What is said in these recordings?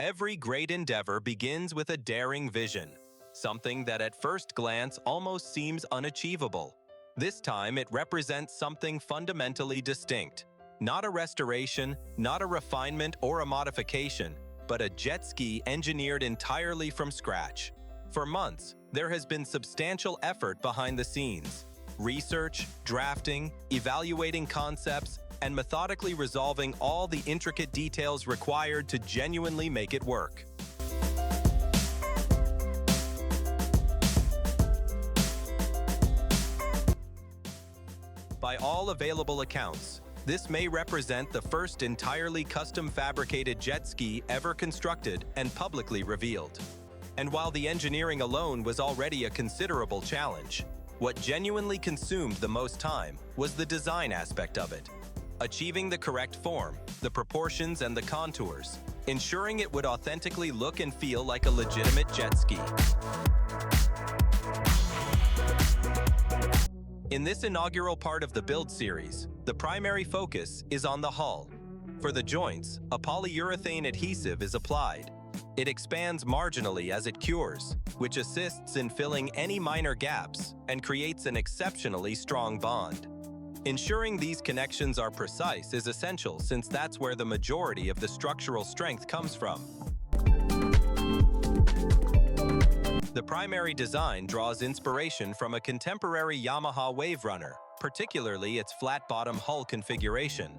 Every great endeavor begins with a daring vision, something that at first glance almost seems unachievable. This time it represents something fundamentally distinct. Not a restoration, not a refinement or a modification, but a jet ski engineered entirely from scratch. For months, there has been substantial effort behind the scenes. Research, drafting, evaluating concepts, and methodically resolving all the intricate details required to genuinely make it work. By all available accounts, this may represent the first entirely custom fabricated jet ski ever constructed and publicly revealed. And while the engineering alone was already a considerable challenge, what genuinely consumed the most time was the design aspect of it. Achieving the correct form, the proportions and the contours, ensuring it would authentically look and feel like a legitimate jet ski. In this inaugural part of the build series, the primary focus is on the hull. For the joints, a polyurethane adhesive is applied. It expands marginally as it cures, which assists in filling any minor gaps and creates an exceptionally strong bond. Ensuring these connections are precise is essential since that's where the majority of the structural strength comes from. The primary design draws inspiration from a contemporary Yamaha Wave Runner, particularly its flat-bottom hull configuration.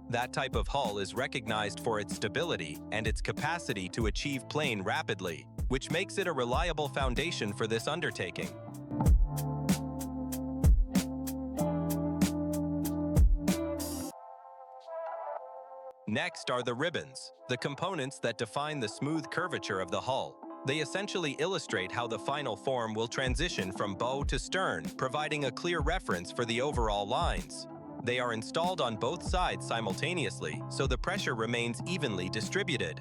That type of hull is recognized for its stability and its capacity to achieve plane rapidly, which makes it a reliable foundation for this undertaking. Next are the ribbons, the components that define the smooth curvature of the hull. They essentially illustrate how the final form will transition from bow to stern, providing a clear reference for the overall lines. They are installed on both sides simultaneously, so the pressure remains evenly distributed.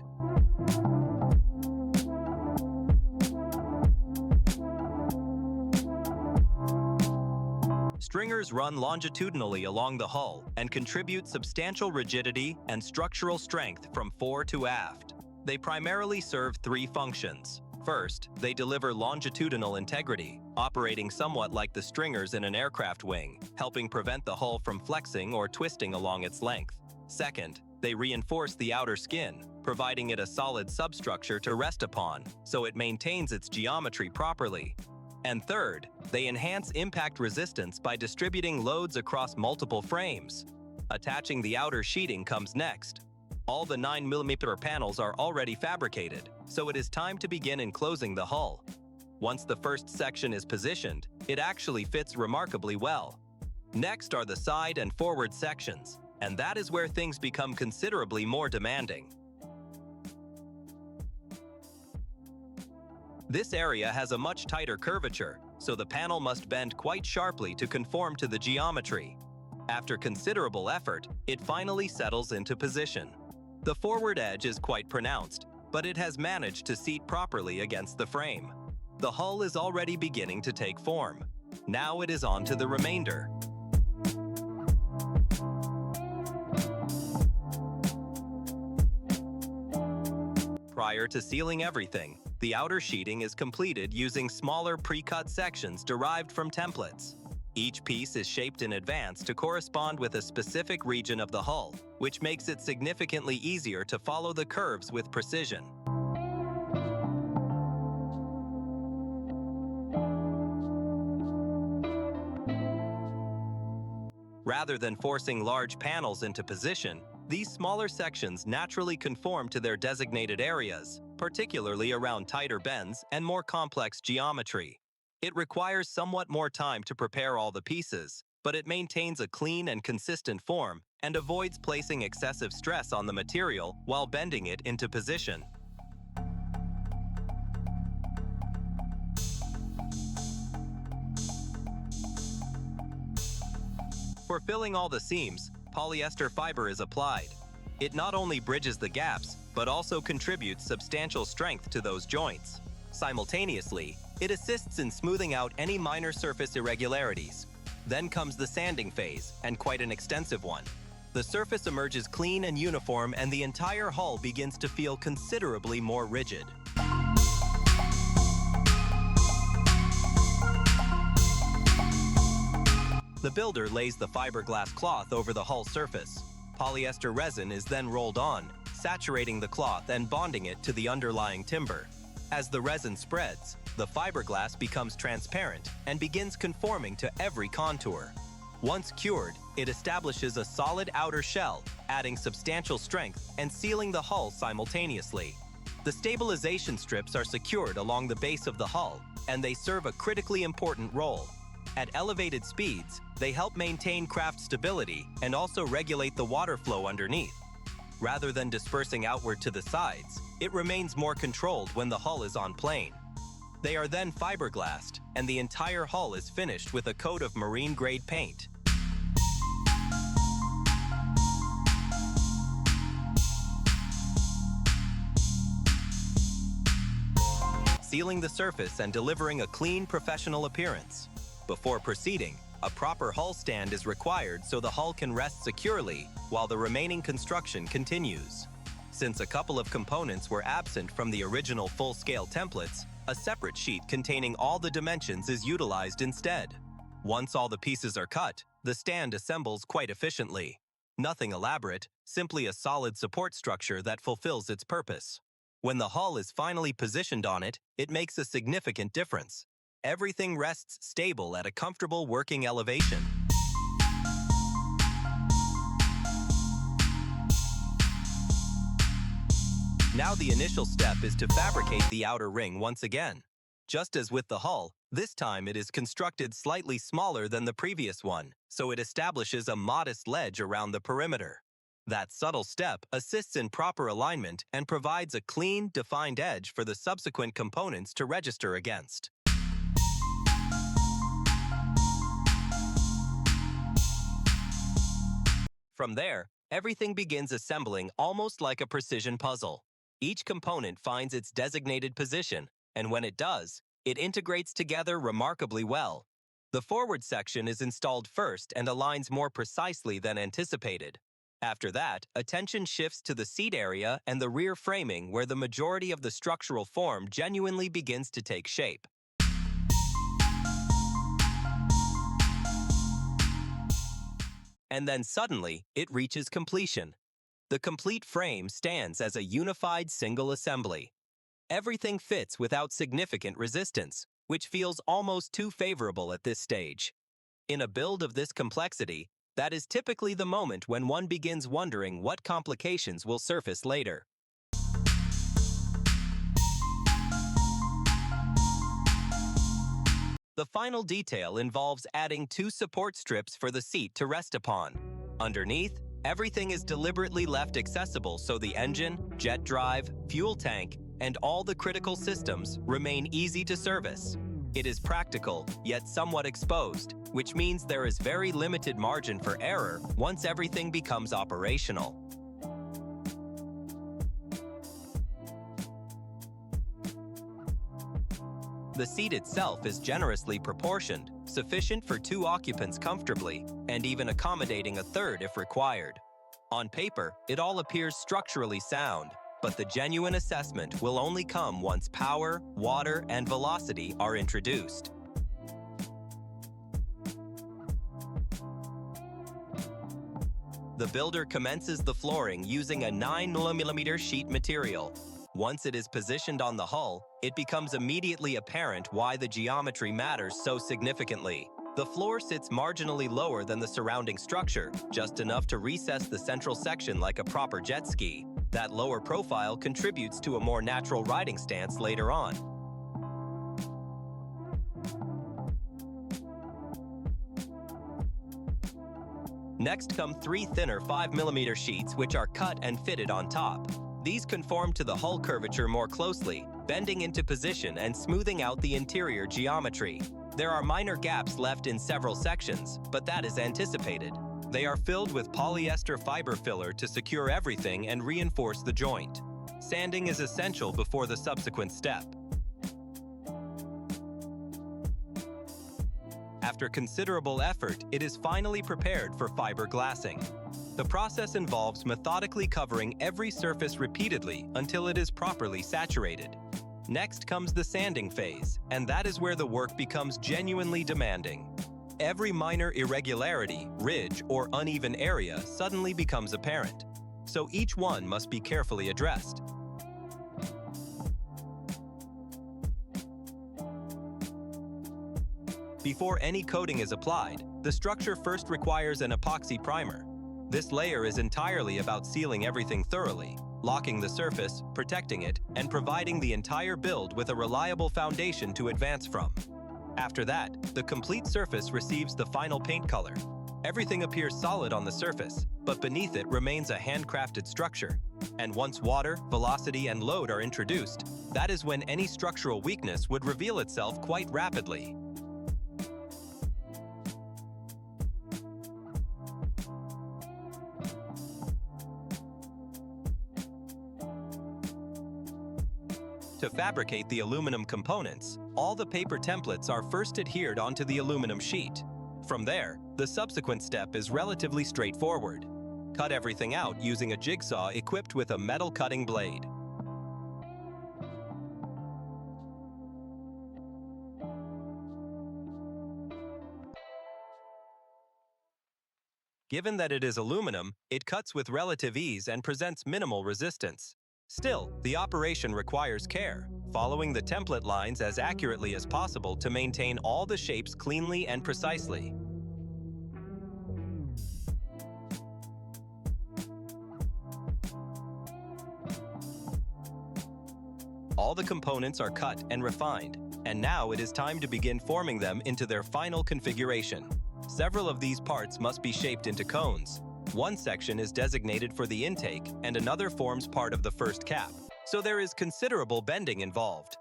Stringers run longitudinally along the hull and contribute substantial rigidity and structural strength from fore to aft. They primarily serve three functions. First, they deliver longitudinal integrity, operating somewhat like the stringers in an aircraft wing, helping prevent the hull from flexing or twisting along its length. Second, they reinforce the outer skin, providing it a solid substructure to rest upon, so it maintains its geometry properly. And third, they enhance impact resistance by distributing loads across multiple frames. Attaching the outer sheeting comes next. All the 9mm panels are already fabricated, so it is time to begin enclosing the hull. Once the first section is positioned, it actually fits remarkably well. Next are the side and forward sections, and that is where things become considerably more demanding. This area has a much tighter curvature, so the panel must bend quite sharply to conform to the geometry. After considerable effort, it finally settles into position. The forward edge is quite pronounced, but it has managed to seat properly against the frame. The hull is already beginning to take form. Now it is on to the remainder. Prior to sealing everything, the outer sheeting is completed using smaller pre-cut sections derived from templates. Each piece is shaped in advance to correspond with a specific region of the hull, which makes it significantly easier to follow the curves with precision. Rather than forcing large panels into position, these smaller sections naturally conform to their designated areas, particularly around tighter bends and more complex geometry. It requires somewhat more time to prepare all the pieces, but it maintains a clean and consistent form and avoids placing excessive stress on the material while bending it into position. For filling all the seams, polyester fiber is applied. It not only bridges the gaps, but also contributes substantial strength to those joints. Simultaneously, it assists in smoothing out any minor surface irregularities. Then comes the sanding phase, and quite an extensive one. The surface emerges clean and uniform, and the entire hull begins to feel considerably more rigid. The builder lays the fiberglass cloth over the hull surface. Polyester resin is then rolled on, saturating the cloth and bonding it to the underlying timber. As the resin spreads, the fiberglass becomes transparent and begins conforming to every contour. Once cured, it establishes a solid outer shell, adding substantial strength and sealing the hull simultaneously. The stabilization strips are secured along the base of the hull, and they serve a critically important role. At elevated speeds, they help maintain craft stability and also regulate the water flow underneath. Rather than dispersing outward to the sides, it remains more controlled when the hull is on plane. They are then fiberglassed, and the entire hull is finished with a coat of marine-grade paint. Sealing the surface and delivering a clean, professional appearance. Before proceeding, a proper hull stand is required so the hull can rest securely while the remaining construction continues. Since a couple of components were absent from the original full-scale templates, a separate sheet containing all the dimensions is utilized instead. Once all the pieces are cut, the stand assembles quite efficiently. Nothing elaborate, simply a solid support structure that fulfills its purpose. When the hull is finally positioned on it, it makes a significant difference. Everything rests stable at a comfortable working elevation. Now the initial step is to fabricate the outer ring once again. Just as with the hull, this time it is constructed slightly smaller than the previous one, so it establishes a modest ledge around the perimeter. That subtle step assists in proper alignment and provides a clean, defined edge for the subsequent components to register against. From there, everything begins assembling almost like a precision puzzle. Each component finds its designated position, and when it does, it integrates together remarkably well. The forward section is installed first and aligns more precisely than anticipated. After that, attention shifts to the seat area and the rear framing, where the majority of the structural form genuinely begins to take shape. And then suddenly, it reaches completion. The complete frame stands as a unified single assembly. Everything fits without significant resistance, which feels almost too favorable at this stage. In a build of this complexity, that is typically the moment when one begins wondering what complications will surface later. The final detail involves adding 2 support strips for the seat to rest upon. Underneath, everything is deliberately left accessible so the engine, jet drive, fuel tank, and all the critical systems remain easy to service. It is practical, yet somewhat exposed, which means there is very limited margin for error once everything becomes operational. The seat itself is generously proportioned, sufficient for 2 occupants comfortably, and even accommodating a third if required. On paper, it all appears structurally sound, but the genuine assessment will only come once power, water, and velocity are introduced. The builder commences the flooring using a 9mm sheet material. Once it is positioned on the hull, it becomes immediately apparent why the geometry matters so significantly. The floor sits marginally lower than the surrounding structure, just enough to recess the central section like a proper jet ski. That lower profile contributes to a more natural riding stance later on. Next come 3 thinner 5mm sheets which are cut and fitted on top. These conform to the hull curvature more closely, bending into position and smoothing out the interior geometry. There are minor gaps left in several sections, but that is anticipated. They are filled with polyester fiber filler to secure everything and reinforce the joint. Sanding is essential before the subsequent step. After considerable effort, it is finally prepared for fiberglassing. The process involves methodically covering every surface repeatedly until it is properly saturated. Next comes the sanding phase, and that is where the work becomes genuinely demanding. Every minor irregularity, ridge, or uneven area suddenly becomes apparent, so each one must be carefully addressed. Before any coating is applied, the structure first requires an epoxy primer. This layer is entirely about sealing everything thoroughly, locking the surface, protecting it, and providing the entire build with a reliable foundation to advance from. After that, the complete surface receives the final paint color. Everything appears solid on the surface, but beneath it remains a handcrafted structure. And once water, velocity, and load are introduced, that is when any structural weakness would reveal itself quite rapidly. To fabricate the aluminum components, all the paper templates are first adhered onto the aluminum sheet. From there, the subsequent step is relatively straightforward. Cut everything out using a jigsaw equipped with a metal cutting blade. Given that it is aluminum, it cuts with relative ease and presents minimal resistance. Still, the operation requires care, following the template lines as accurately as possible to maintain all the shapes cleanly and precisely. All the components are cut and refined, and now it is time to begin forming them into their final configuration. Several of these parts must be shaped into cones. One section is designated for the intake, and another forms part of the first cap, so there is considerable bending involved.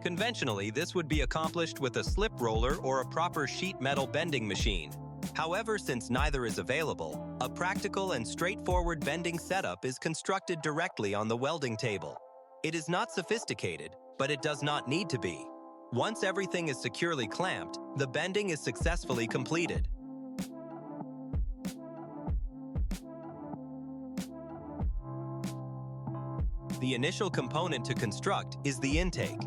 Conventionally, this would be accomplished with a slip roller or a proper sheet metal bending machine. However, since neither is available, a practical and straightforward bending setup is constructed directly on the welding table. It is not sophisticated, but it does not need to be. Once everything is securely clamped, the bending is successfully completed. The initial component to construct is the intake.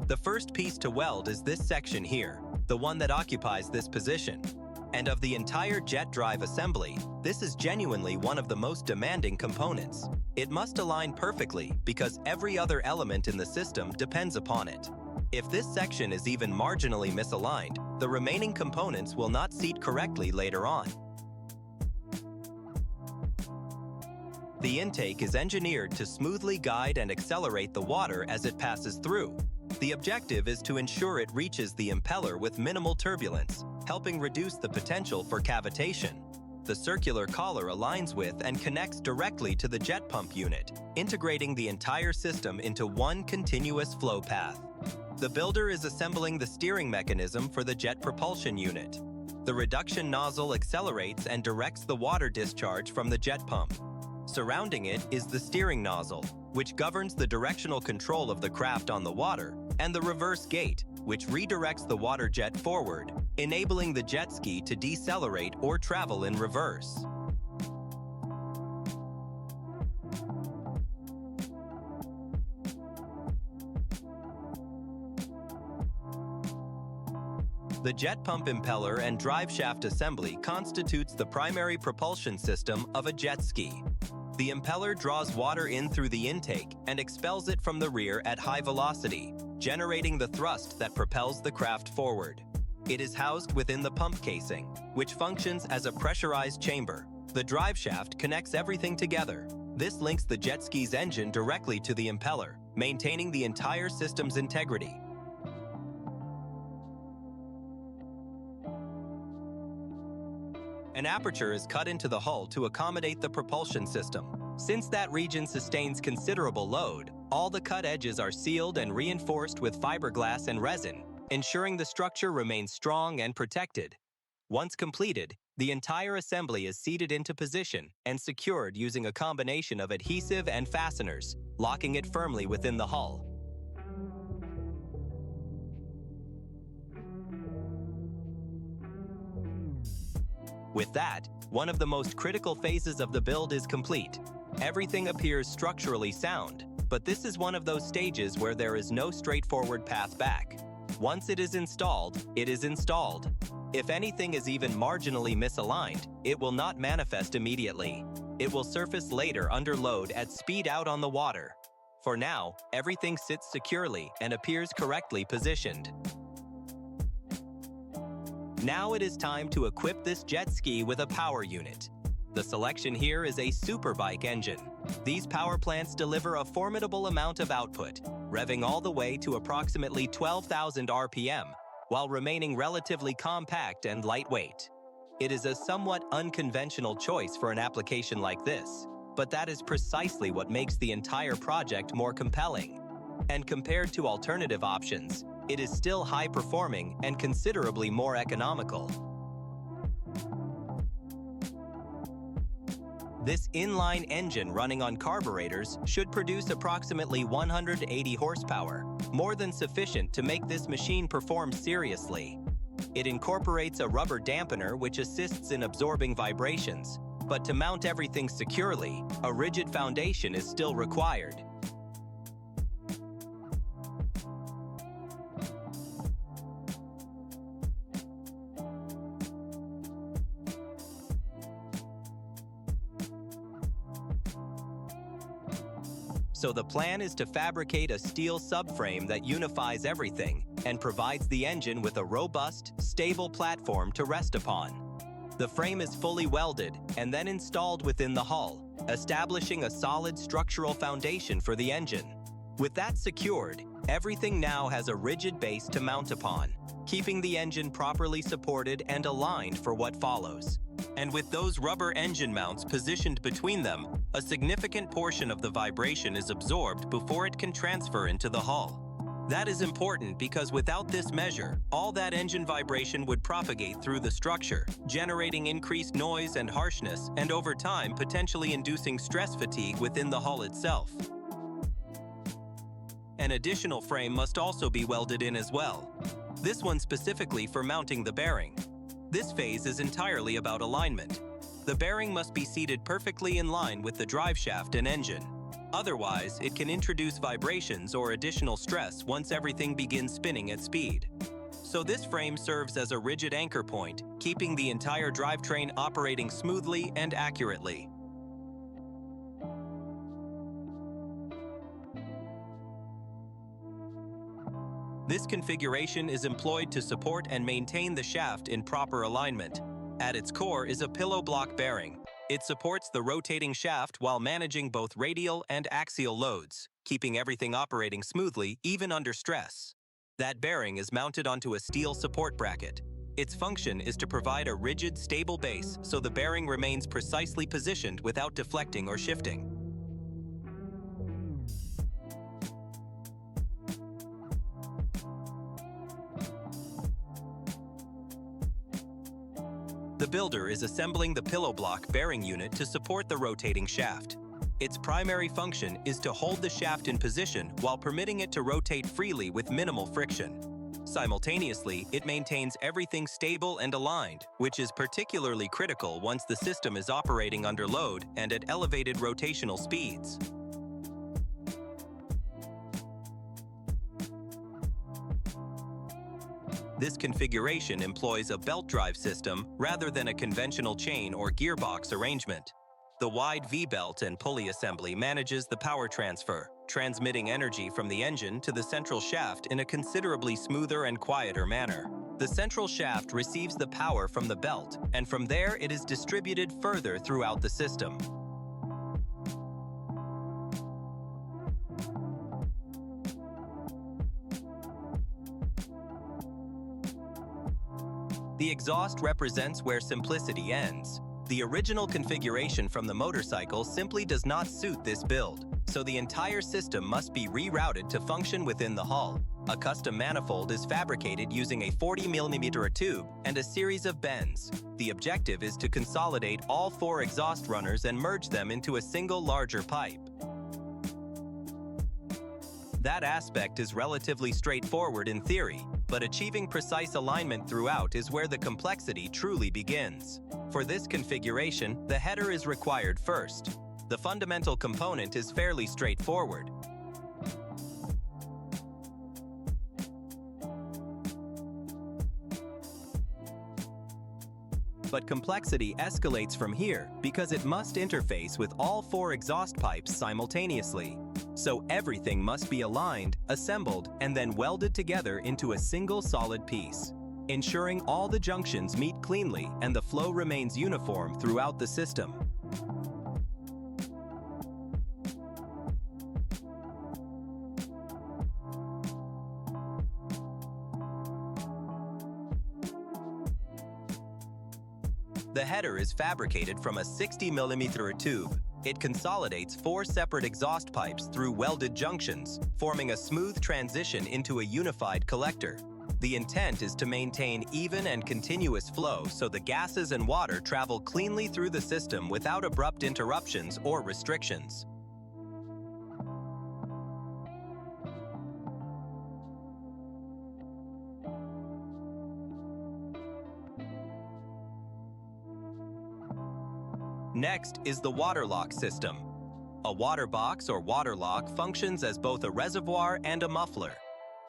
The first piece to weld is this section here, the one that occupies this position. And of the entire jet drive assembly, this is genuinely one of the most demanding components. It must align perfectly because every other element in the system depends upon it. If this section is even marginally misaligned, the remaining components will not seat correctly later on. The intake is engineered to smoothly guide and accelerate the water as it passes through. The objective is to ensure it reaches the impeller with minimal turbulence, helping reduce the potential for cavitation. The circular collar aligns with and connects directly to the jet pump unit, integrating the entire system into one continuous flow path. The builder is assembling the steering mechanism for the jet propulsion unit. The reduction nozzle accelerates and directs the water discharge from the jet pump. Surrounding it is the steering nozzle, which governs the directional control of the craft on the water, and the reverse gate, which redirects the water jet forward, enabling the jet ski to decelerate or travel in reverse. The jet pump impeller and drive shaft assembly constitutes the primary propulsion system of a jet ski. The impeller draws water in through the intake and expels it from the rear at high velocity, generating the thrust that propels the craft forward. It is housed within the pump casing, which functions as a pressurized chamber. The drive shaft connects everything together. This links the jet ski's engine directly to the impeller, maintaining the entire system's integrity. An aperture is cut into the hull to accommodate the propulsion system. Since that region sustains considerable load, all the cut edges are sealed and reinforced with fiberglass and resin, ensuring the structure remains strong and protected. Once completed, the entire assembly is seated into position and secured using a combination of adhesive and fasteners, locking it firmly within the hull. With that, one of the most critical phases of the build is complete. Everything appears structurally sound, but this is one of those stages where there is no straightforward path back. Once it is installed, it is installed. If anything is even marginally misaligned, it will not manifest immediately. It will surface later under load at speed out on the water. For now, everything sits securely and appears correctly positioned. Now it is time to equip this jet ski with a power unit. The selection here is a superbike engine. These power plants deliver a formidable amount of output, revving all the way to approximately 12,000 RPM, while remaining relatively compact and lightweight. It is a somewhat unconventional choice for an application like this, but that is precisely what makes the entire project more compelling. And compared to alternative options, it is still high-performing and considerably more economical. This inline engine running on carburetors should produce approximately 180 horsepower, more than sufficient to make this machine perform seriously. It incorporates a rubber dampener which assists in absorbing vibrations, but to mount everything securely, a rigid foundation is still required. So the plan is to fabricate a steel subframe that unifies everything and provides the engine with a robust, stable platform to rest upon. The frame is fully welded and then installed within the hull, establishing a solid structural foundation for the engine. With that secured, everything now has a rigid base to mount upon, keeping the engine properly supported and aligned for what follows. And with those rubber engine mounts positioned between them, a significant portion of the vibration is absorbed before it can transfer into the hull. That is important because without this measure, all that engine vibration would propagate through the structure, generating increased noise and harshness, and over time potentially inducing stress fatigue within the hull itself. An additional frame must also be welded in as well. This one specifically for mounting the bearing. This phase is entirely about alignment. The bearing must be seated perfectly in line with the drive shaft and engine. Otherwise, it can introduce vibrations or additional stress once everything begins spinning at speed. So this frame serves as a rigid anchor point, keeping the entire drivetrain operating smoothly and accurately. This configuration is employed to support and maintain the shaft in proper alignment. At its core is a pillow block bearing. It supports the rotating shaft while managing both radial and axial loads, keeping everything operating smoothly even under stress. That bearing is mounted onto a steel support bracket. Its function is to provide a rigid, stable base so the bearing remains precisely positioned without deflecting or shifting. The builder is assembling the pillow block bearing unit to support the rotating shaft. Its primary function is to hold the shaft in position while permitting it to rotate freely with minimal friction. Simultaneously, it maintains everything stable and aligned, which is particularly critical once the system is operating under load and at elevated rotational speeds. This configuration employs a belt drive system rather than a conventional chain or gearbox arrangement. The wide V-belt and pulley assembly manages the power transfer, transmitting energy from the engine to the central shaft in a considerably smoother and quieter manner. The central shaft receives the power from the belt, and from there it is distributed further throughout the system. The exhaust represents where simplicity ends. The original configuration from the motorcycle simply does not suit this build, so the entire system must be rerouted to function within the hull. A custom manifold is fabricated using a 40mm tube and a series of bends. The objective is to consolidate all 4 exhaust runners and merge them into a single larger pipe. That aspect is relatively straightforward in theory, but achieving precise alignment throughout is where the complexity truly begins. For this configuration, the header is required first. The fundamental component is fairly straightforward. But complexity escalates from here because it must interface with all 4 exhaust pipes simultaneously. So everything must be aligned, assembled, and then welded together into a single solid piece, ensuring all the junctions meet cleanly and the flow remains uniform throughout the system. The header is fabricated from a 60mm tube. It consolidates 4 separate exhaust pipes through welded junctions, forming a smooth transition into a unified collector. The intent is to maintain even and continuous flow so the gases and water travel cleanly through the system without abrupt interruptions or restrictions. Next is the water lock system. A water box or water lock functions as both a reservoir and a muffler.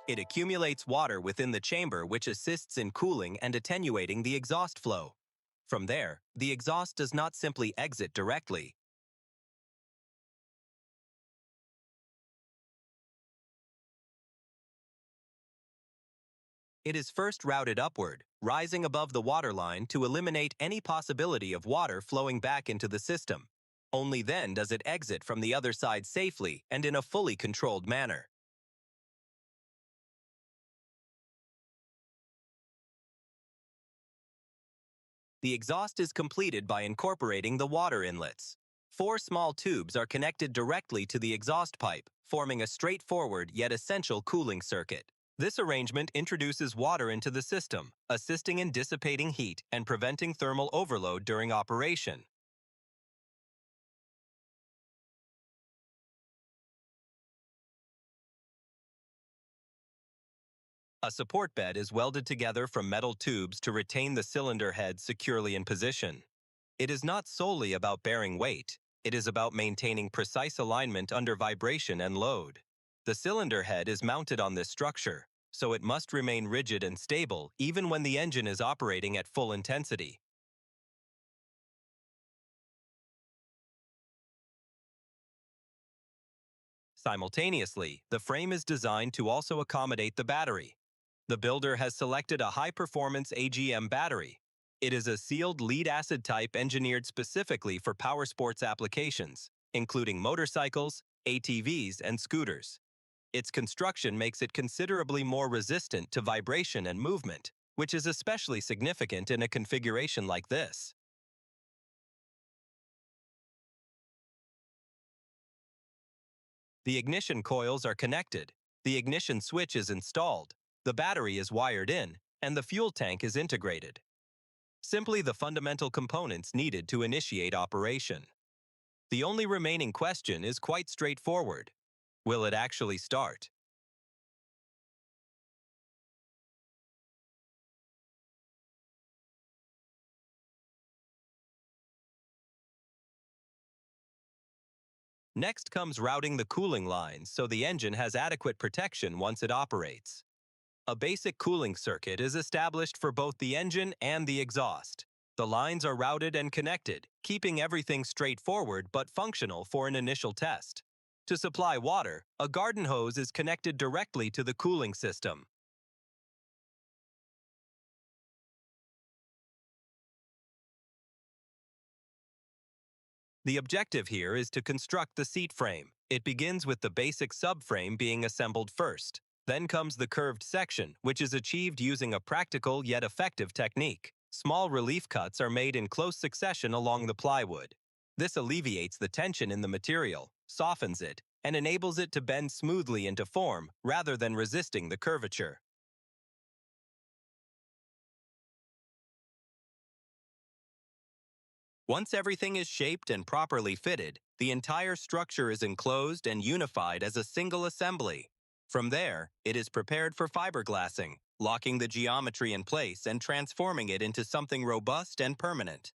It accumulates water within the chamber, which assists in cooling and attenuating the exhaust flow. From there, the exhaust does not simply exit directly. It is first routed upward, rising above the waterline to eliminate any possibility of water flowing back into the system. Only then does it exit from the other side safely and in a fully controlled manner. The exhaust is completed by incorporating the water inlets. 4 small tubes are connected directly to the exhaust pipe, forming a straightforward yet essential cooling circuit. This arrangement introduces water into the system, assisting in dissipating heat and preventing thermal overload during operation. A support bed is welded together from metal tubes to retain the cylinder head securely in position. It is not solely about bearing weight, it is about maintaining precise alignment under vibration and load. The cylinder head is mounted on this structure, so it must remain rigid and stable even when the engine is operating at full intensity. Simultaneously, the frame is designed to also accommodate the battery. The builder has selected a high-performance AGM battery. It is a sealed lead-acid type engineered specifically for power sports applications, including motorcycles, ATVs, and scooters. Its construction makes it considerably more resistant to vibration and movement, which is especially significant in a configuration like this. The ignition coils are connected, the ignition switch is installed, the battery is wired in, and the fuel tank is integrated. Simply the fundamental components needed to initiate operation. The only remaining question is quite straightforward. Will it actually start? Next comes routing the cooling lines so the engine has adequate protection once it operates. A basic cooling circuit is established for both the engine and the exhaust. The lines are routed and connected, keeping everything straightforward but functional for an initial test. To supply water, a garden hose is connected directly to the cooling system. The objective here is to construct the seat frame. It begins with the basic subframe being assembled first. Then comes the curved section, which is achieved using a practical yet effective technique. Small relief cuts are made in close succession along the plywood. This alleviates the tension in the material, softens it, and enables it to bend smoothly into form rather than resisting the curvature. Once everything is shaped and properly fitted, the entire structure is enclosed and unified as a single assembly. From there, it is prepared for fiberglassing, locking the geometry in place and transforming it into something robust and permanent.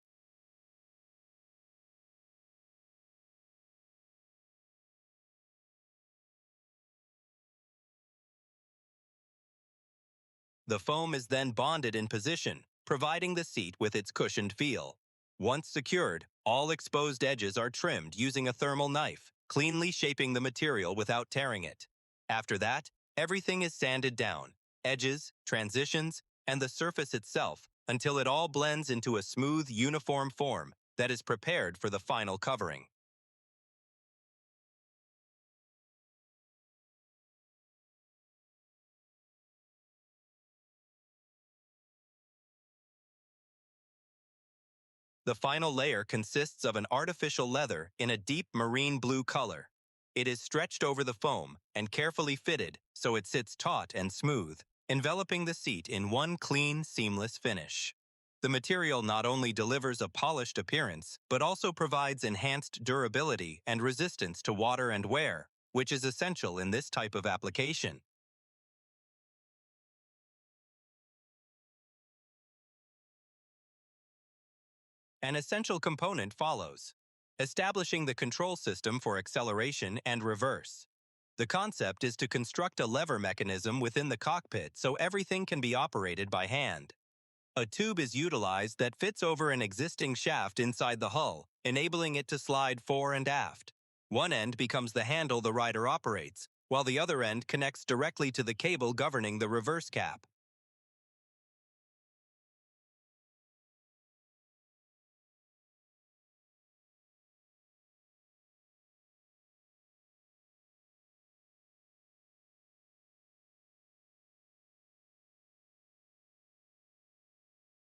The foam is then bonded in position, providing the seat with its cushioned feel. Once secured, all exposed edges are trimmed using a thermal knife, cleanly shaping the material without tearing it. After that, everything is sanded down, edges, transitions, and the surface itself, until it all blends into a smooth, uniform form that is prepared for the final covering. The final layer consists of an artificial leather in a deep marine blue color. It is stretched over the foam and carefully fitted so it sits taut and smooth, enveloping the seat in one clean, seamless finish. The material not only delivers a polished appearance, but also provides enhanced durability and resistance to water and wear, which is essential in this type of application. An essential component follows: establishing the control system for acceleration and reverse. The concept is to construct a lever mechanism within the cockpit so everything can be operated by hand. A tube is utilized that fits over an existing shaft inside the hull, enabling it to slide fore and aft. One end becomes the handle the rider operates, while the other end connects directly to the cable governing the reverse cap.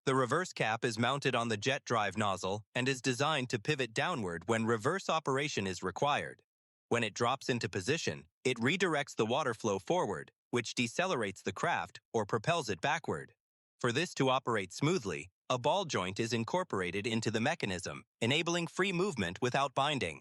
The reverse cap is mounted on the jet drive nozzle and is designed to pivot downward when reverse operation is required. When it drops into position, it redirects the water flow forward, which decelerates the craft or propels it backward. For this to operate smoothly, a ball joint is incorporated into the mechanism, enabling free movement without binding.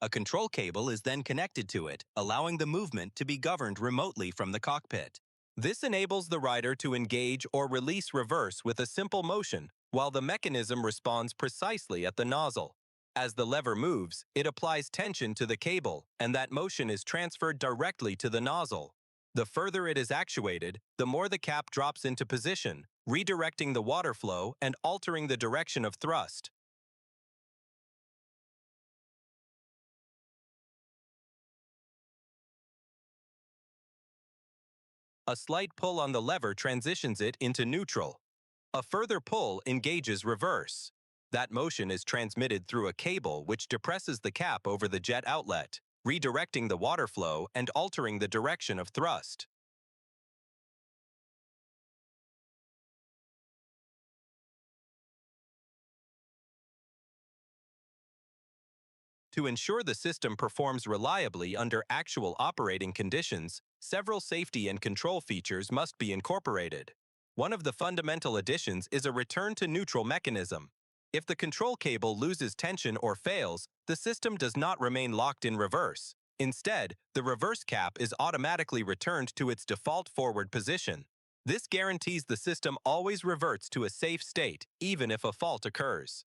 A control cable is then connected to it, allowing the movement to be governed remotely from the cockpit. This enables the rider to engage or release reverse with a simple motion, while the mechanism responds precisely at the nozzle. As the lever moves, it applies tension to the cable, and that motion is transferred directly to the nozzle. The further it is actuated, the more the cap drops into position, redirecting the water flow and altering the direction of thrust. A slight pull on the lever transitions it into neutral. A further pull engages reverse. That motion is transmitted through a cable which depresses the cap over the jet outlet, redirecting the water flow and altering the direction of thrust. To ensure the system performs reliably under actual operating conditions, several safety and control features must be incorporated. One of the fundamental additions is a return to neutral mechanism. If the control cable loses tension or fails, the system does not remain locked in reverse. Instead, the reverse cap is automatically returned to its default forward position. This guarantees the system always reverts to a safe state, even if a fault occurs.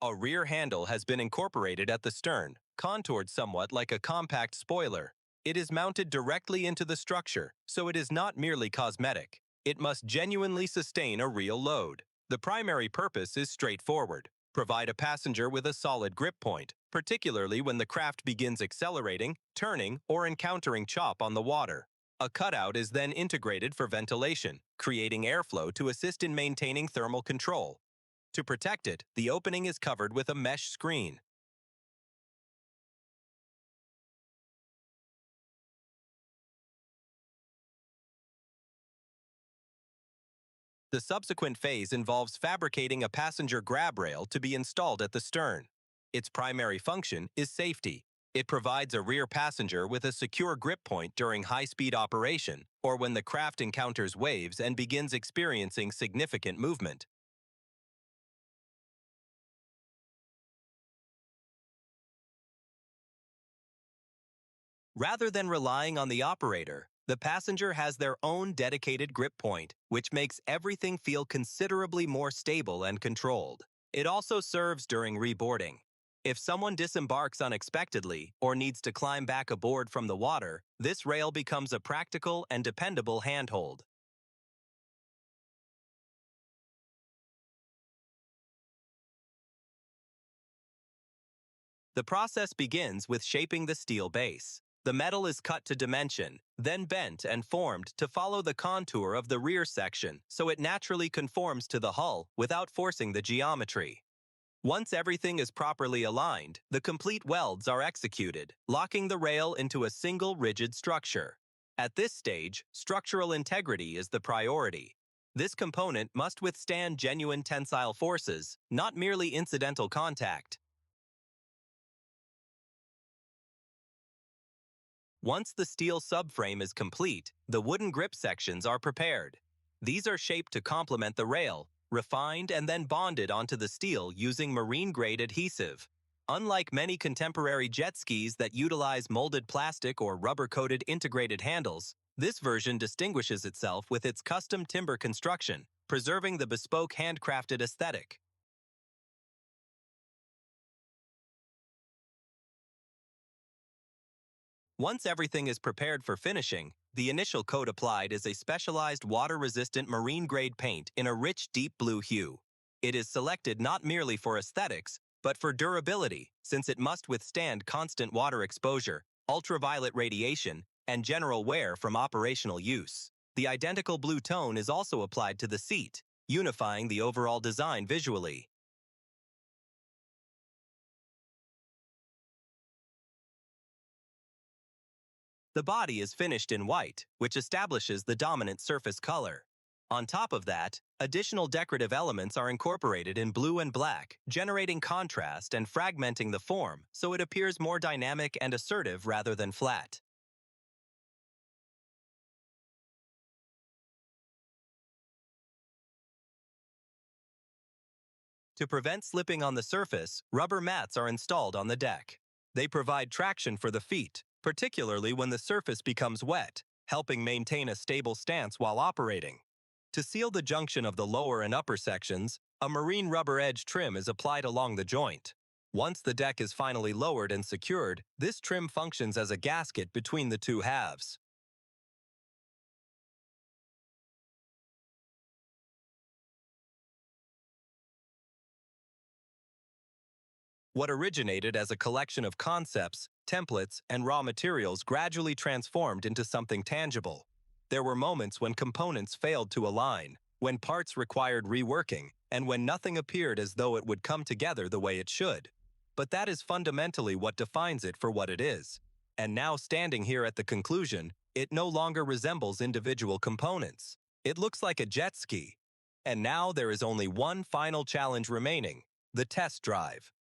A rear handle has been incorporated at the stern, contoured somewhat like a compact spoiler. It is mounted directly into the structure, so it is not merely cosmetic. It must genuinely sustain a real load. The primary purpose is straightforward: provide a passenger with a solid grip point, particularly when the craft begins accelerating, turning, or encountering chop on the water. A cutout is then integrated for ventilation, creating airflow to assist in maintaining thermal control. To protect it, the opening is covered with a mesh screen. The subsequent phase involves fabricating a passenger grab rail to be installed at the stern. Its primary function is safety. It provides a rear passenger with a secure grip point during high-speed operation or when the craft encounters waves and begins experiencing significant movement. Rather than relying on the operator, the passenger has their own dedicated grip point, which makes everything feel considerably more stable and controlled. It also serves during reboarding. If someone disembarks unexpectedly or needs to climb back aboard from the water, this rail becomes a practical and dependable handhold. The process begins with shaping the steel base. The metal is cut to dimension, then bent and formed to follow the contour of the rear section so it naturally conforms to the hull without forcing the geometry. Once everything is properly aligned, the complete welds are executed, locking the rail into a single rigid structure. At this stage, structural integrity is the priority. This component must withstand genuine tensile forces, not merely incidental contact. Once the steel subframe is complete, the wooden grip sections are prepared. These are shaped to complement the rail, refined and then bonded onto the steel using marine-grade adhesive. Unlike many contemporary jet skis that utilize molded plastic or rubber-coated integrated handles, this version distinguishes itself with its custom timber construction, preserving the bespoke handcrafted aesthetic. Once everything is prepared for finishing, the initial coat applied is a specialized water-resistant marine-grade paint in a rich deep blue hue. It is selected not merely for aesthetics, but for durability, since it must withstand constant water exposure, ultraviolet radiation, and general wear from operational use. The identical blue tone is also applied to the seat, unifying the overall design visually. The body is finished in white, which establishes the dominant surface color. On top of that, additional decorative elements are incorporated in blue and black, generating contrast and fragmenting the form so it appears more dynamic and assertive rather than flat. To prevent slipping on the surface, rubber mats are installed on the deck. They provide traction for the feet, particularly when the surface becomes wet, helping maintain a stable stance while operating. To seal the junction of the lower and upper sections, a marine rubber edge trim is applied along the joint. Once the deck is finally lowered and secured, this trim functions as a gasket between the two halves. What originated as a collection of concepts, templates, and raw materials gradually transformed into something tangible. There were moments when components failed to align, when parts required reworking, and when nothing appeared as though it would come together the way it should. But that is fundamentally what defines it for what it is. And now, standing here at the conclusion, it no longer resembles individual components. It looks like a jet ski. And now there is only one final challenge remaining: the test drive.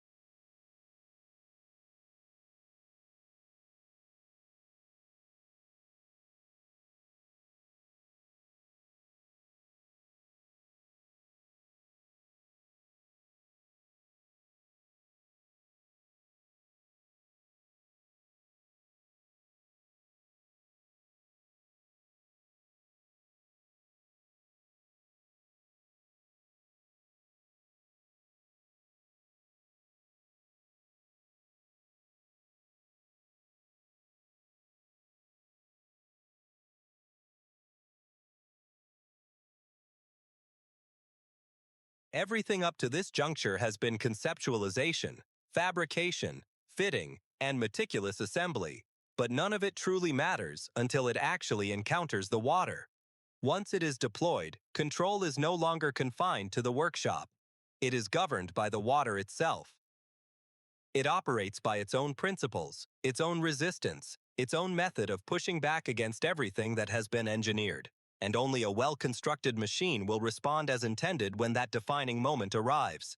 Everything up to this juncture has been conceptualization, fabrication, fitting, and meticulous assembly, but none of it truly matters until it actually encounters the water. Once it is deployed, control is no longer confined to the workshop. It is governed by the water itself. It operates by its own principles, its own resistance, its own method of pushing back against everything that has been engineered. And only a well-constructed machine will respond as intended when that defining moment arrives.